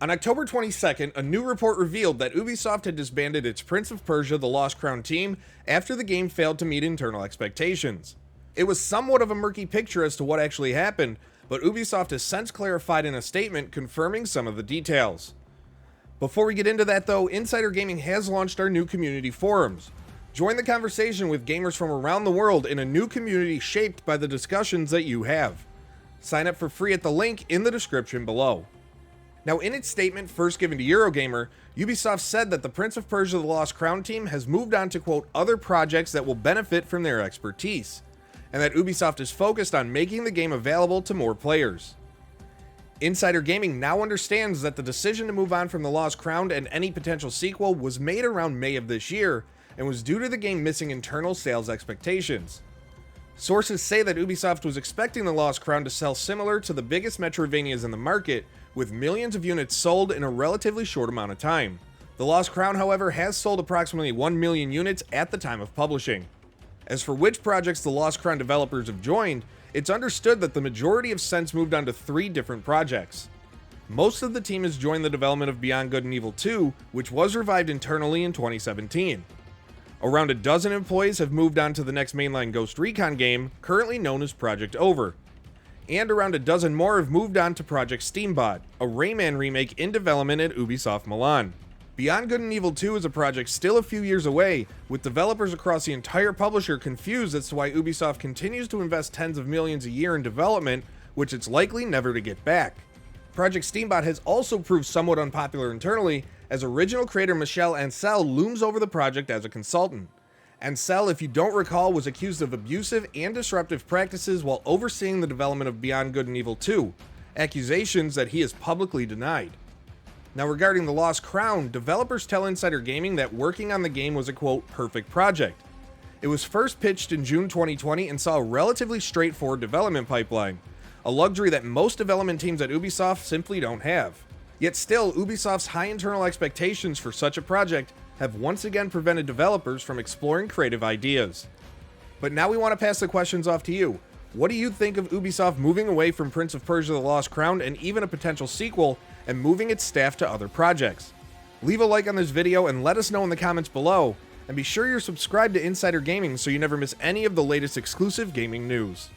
On October 22nd, a new report revealed that Ubisoft had disbanded its Prince of Persia: The Lost Crown team after the game failed to meet internal expectations. It was somewhat of a murky picture as to what actually happened, but Ubisoft has since clarified in a statement confirming some of the details. Before we get into that though, Insider Gaming has launched our new community forums. Join the conversation with gamers from around the world in a new community shaped by the discussions that you have. Sign up for free at the link in the description below. Now, in its statement first given to Eurogamer, Ubisoft said that the Prince of Persia: The Lost Crown team has moved on to, quote, other projects that will benefit from their expertise, and that Ubisoft is focused on making the game available to more players. Insider Gaming now understands that the decision to move on from The Lost Crown and any potential sequel was made around May of this year, and was due to the game missing internal sales expectations. Sources say that Ubisoft was expecting The Lost Crown to sell similar to the biggest Metroidvanias in the market, with millions of units sold in a relatively short amount of time. The Lost Crown, however, has sold approximately 1 million units at the time of publishing. As for which projects the Lost Crown developers have joined, it's understood that the majority have since moved on to 3 different projects. Most of the team has joined the development of Beyond Good and Evil 2, which was revived internally in 2017. Around a dozen employees have moved on to the next mainline Ghost Recon game, currently known as Project Over. And around a dozen more have moved on to Project Steambot, a Rayman remake in development at Ubisoft Milan. Beyond Good and Evil 2 is a project still a few years away, with developers across the entire publisher confused as to why Ubisoft continues to invest tens of millions a year in development, which it's likely never to get back. Project Steambot has also proved somewhat unpopular internally, as original creator Michel Ancel looms over the project as a consultant. Ancel, if you don't recall, was accused of abusive and disruptive practices while overseeing the development of Beyond Good and Evil 2, accusations that he has publicly denied. Now, regarding The Lost Crown, developers tell Insider Gaming that working on the game was a, quote, perfect project. It was first pitched in June 2020 and saw a relatively straightforward development pipeline, a luxury that most development teams at Ubisoft simply don't have. Yet still, Ubisoft's high internal expectations for such a project have once again prevented developers from exploring creative ideas. But now we want to pass the questions off to you. What do you think of Ubisoft moving away from Prince of Persia: The Lost Crown and even a potential sequel, and moving its staff to other projects? Leave a like on this video and let us know in the comments below, and be sure you're subscribed to Insider Gaming so you never miss any of the latest exclusive gaming news.